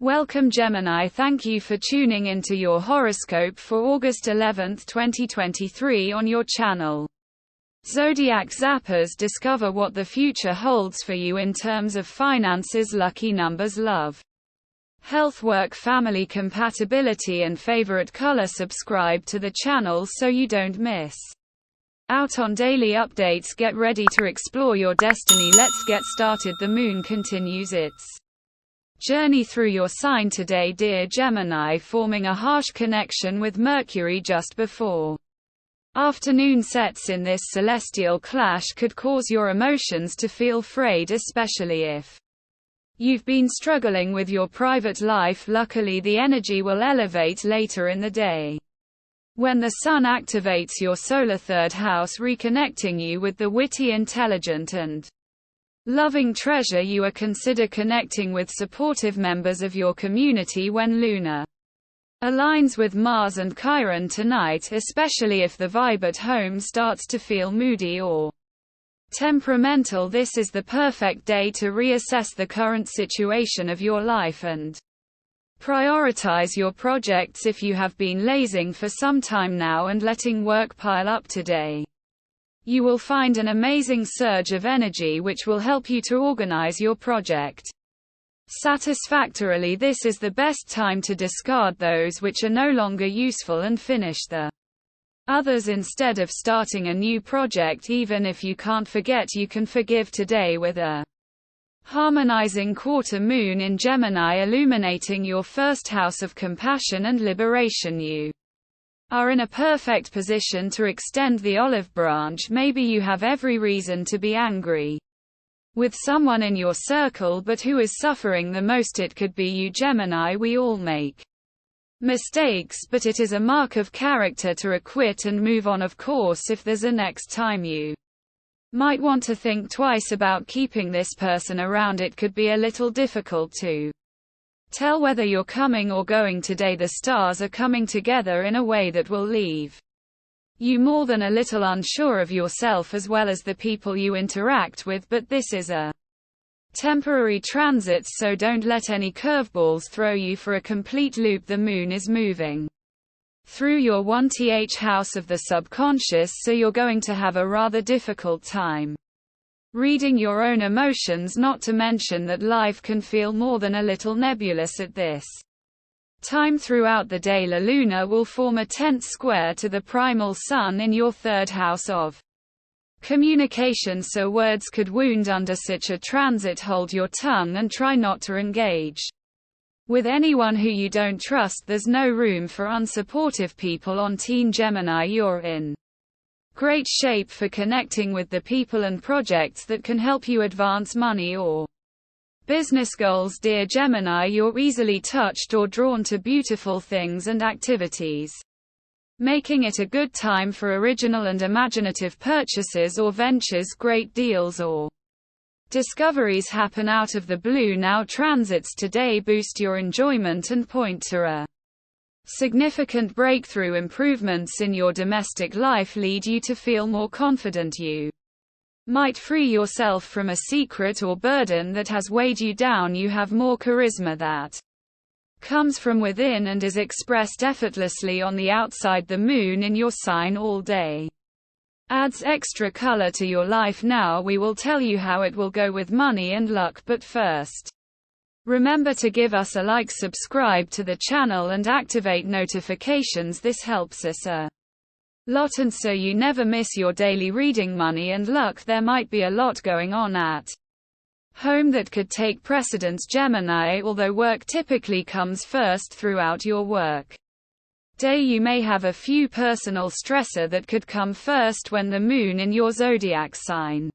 Welcome Gemini, thank you for tuning into your horoscope for August 11, 2023 on your channel. Zodiac Zappers, discover what the future holds for you in terms of finances, lucky numbers, love, health, work, family, compatibility and favorite color. Subscribe to the channel so you don't miss out on daily updates. Get ready to explore your destiny. Let's get started. The moon continues its journey through your sign today, dear Gemini, forming a harsh connection with Mercury just before afternoon sets in. This celestial clash could cause your emotions to feel frayed, especially if you've been struggling with your private life. Luckily, the energy will elevate later in the day when the sun activates your solar third house, reconnecting you with the witty, intelligent and loving treasure you are. Consider connecting with supportive members of your community when Luna aligns with Mars and Chiron tonight, especially if the vibe at home starts to feel moody or temperamental. This is the perfect day to reassess the current situation of your life and prioritize your projects if you have been lazing for some time now and letting work pile up. Today you will find an amazing surge of energy which will help you to organize your project satisfactorily. This is the best time to discard those which are no longer useful and finish the others instead of starting a new project. Even if you can't forget, you can forgive today with a harmonizing quarter moon in Gemini illuminating your first house of compassion and liberation. You are in a perfect position to extend the olive branch. Maybe you have every reason to be angry with someone in your circle, but who is suffering the most? It could be you, Gemini. We all make mistakes, but it is a mark of character to acquit and move on. Of course, if there's a next time, you might want to think twice about keeping this person around. It could be a little difficult to tell whether you're coming or going today. The stars are coming together in a way that will leave you more than a little unsure of yourself as well as the people you interact with, but this is a temporary transit, so don't let any curveballs throw you for a complete loop. The moon is moving through your 1th house of the subconscious, so you're going to have a rather difficult time reading your own emotions, not to mention that life can feel more than a little nebulous at this time. Throughout the day, La Luna will form a tense square to the primal sun in your third house of communication, so words could wound under such a transit. Hold your tongue and try not to engage with anyone who you don't trust. There's no room for unsupportive people on Team Gemini. You're in great shape for connecting with the people and projects that can help you advance money or business goals, dear Gemini. You're easily touched or drawn to beautiful things and activities, making it a good time for original and imaginative purchases or ventures. Great deals or discoveries happen out of the blue now. Transits today boost your enjoyment and point to a significant breakthrough. Improvements in your domestic life lead you to feel more confident. You might free yourself from a secret or burden that has weighed you down. You have more charisma that comes from within and is expressed effortlessly on the outside. The moon in your sign all day adds extra color to your life. Now we will tell you how it will go with money and luck, but first, remember to give us a like, subscribe to the channel and activate notifications. This helps us a lot, and so you never miss your daily reading. Money and luck. There might be a lot going on at home that could take precedence, Gemini, although work typically comes first throughout your work day. You may have a few personal stressor that could come first when the moon in your zodiac sign,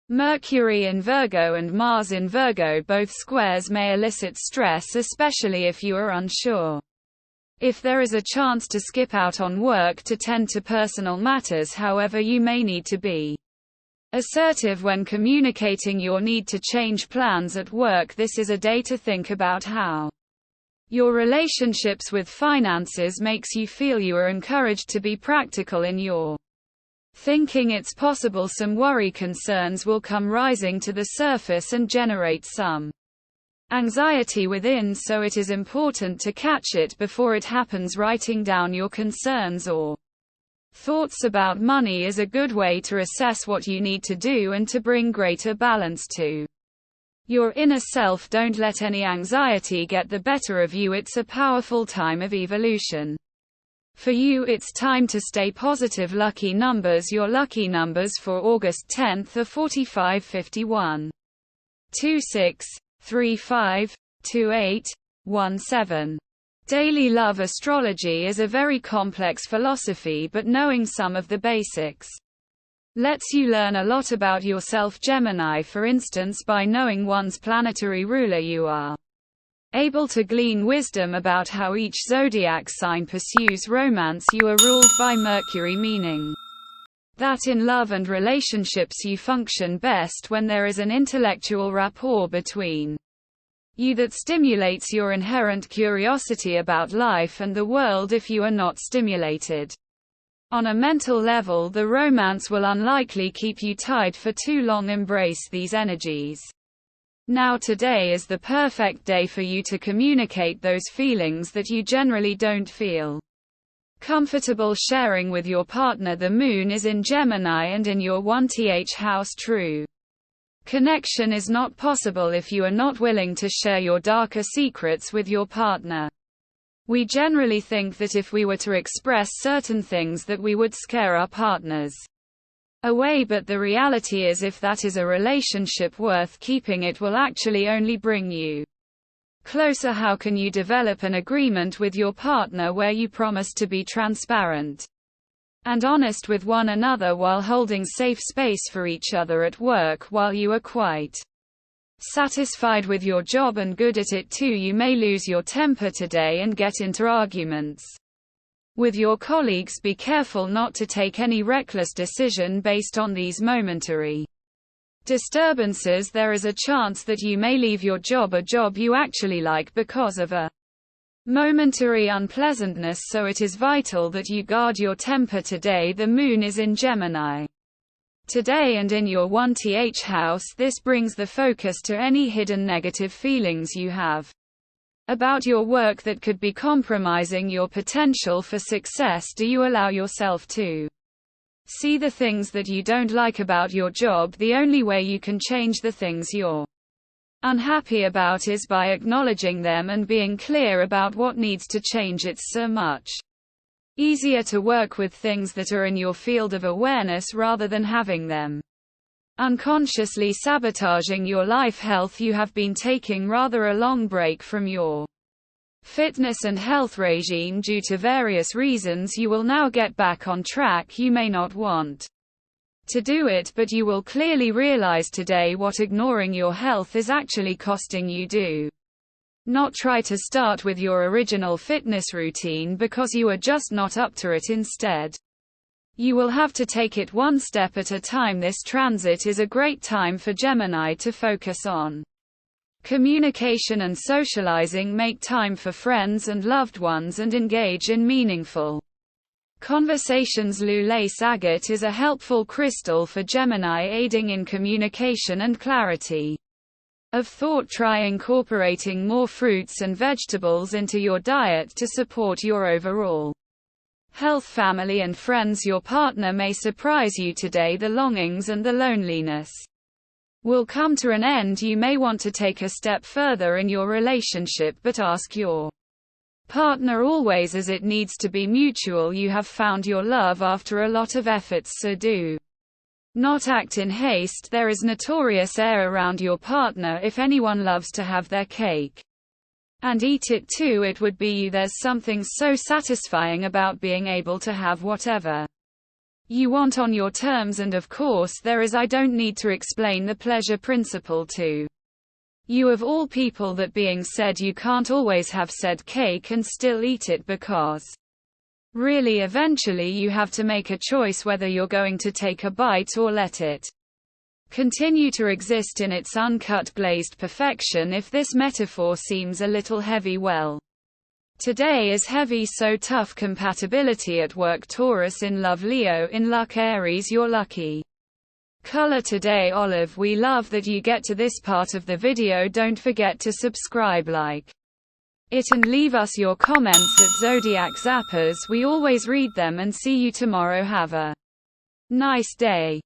Mercury in Virgo and Mars in Virgo, both squares may elicit stress, especially if you are unsure if there is a chance to skip out on work to tend to personal matters. However, you may need to be assertive when communicating your need to change plans at work. This is a day to think about how your relationships with finances makes you feel. You are encouraged to be practical in your thinking. It's possible some worry concerns will come rising to the surface and generate some anxiety within, so it is important to catch it before it happens. Writing down your concerns or thoughts about money is a good way to assess what you need to do and to bring greater balance to your inner self. Don't let any anxiety get the better of you. It's a powerful time of evolution. For you, it's time to stay positive. Lucky numbers. Your lucky numbers for August 10th are 45, 51, 26, 35, 28, 17. Daily love. Astrology is a very complex philosophy, but knowing some of the basics lets you learn a lot about yourself. Gemini, for instance, by knowing one's planetary ruler, you are able to glean wisdom about how each zodiac sign pursues romance. You are ruled by Mercury, meaning that in love and relationships you function best when there is an intellectual rapport between you that stimulates your inherent curiosity about life and the world. If you are not stimulated on a mental level, the romance will unlikely keep you tied for too long. Embrace these energies. Now, today is the perfect day for you to communicate those feelings that you generally don't feel comfortable sharing with your partner. The moon is in Gemini and in your 1th house. True connection is not possible if you are not willing to share your darker secrets with your partner. We generally think that if we were to express certain things that we would scare our partners away, but the reality is, if that is a relationship worth keeping, it will actually only bring you closer. How can you develop an agreement with your partner where you promise to be transparent and honest with one another while holding safe space for each other at work? While you are quite satisfied with your job and good at it too, you may lose your temper today and get into arguments with your colleagues. Be careful not to take any reckless decision based on these momentary disturbances. There is a chance that you may leave your job, a job you actually like, because of a momentary unpleasantness, so it is vital that you guard your temper today. The moon is in Gemini today and in your 1th house. This brings the focus to any hidden negative feelings you have about your work that could be compromising your potential for success. Do you allow yourself to see the things that you don't like about your job? The only way you can change the things you're unhappy about is by acknowledging them and being clear about what needs to change. It's so much easier to work with things that are in your field of awareness rather than having them unconsciously sabotaging your life. Health. You have been taking rather a long break from your fitness and health regime due to various reasons. You will now get back on track. You may not want to do it, but you will clearly realize today what ignoring your health is actually costing you. Do not try to start with your original fitness routine because you are just not up to it. Instead, you will have to take it one step at a time. This transit is a great time for Gemini to focus on communication and socializing. Make time for friends and loved ones and engage in meaningful conversations. Lace agate is a helpful crystal for Gemini, aiding in communication and clarity of thought. Try incorporating more fruits and vegetables into your diet to support your overall health. Family and friends. Your partner may surprise you today. The longings and the loneliness will come to an end. You may want to take a step further in your relationship, but ask your partner always, as it needs to be mutual. You have found your love after a lot of efforts, so do not act in haste. There is notorious air around your partner. If anyone loves to have their cake and eat it too, it would be you. There's something so satisfying about being able to have whatever you want on your terms, and of course there is, I don't need to explain the pleasure principle to you of all people. That being said, you can't always have said cake and still eat it, because really eventually you have to make a choice whether you're going to take a bite or let it continue to exist in its uncut glazed perfection. If this metaphor seems a little heavy, well, today is heavy, so tough. Compatibility at work. Taurus in love. Leo in luck. Aries. You're lucky Color today olive. We love that you get to this part of the video. Don't forget to subscribe, like it and leave us your comments at Zodiac Zappers. We always read them and see you tomorrow. Have a nice day.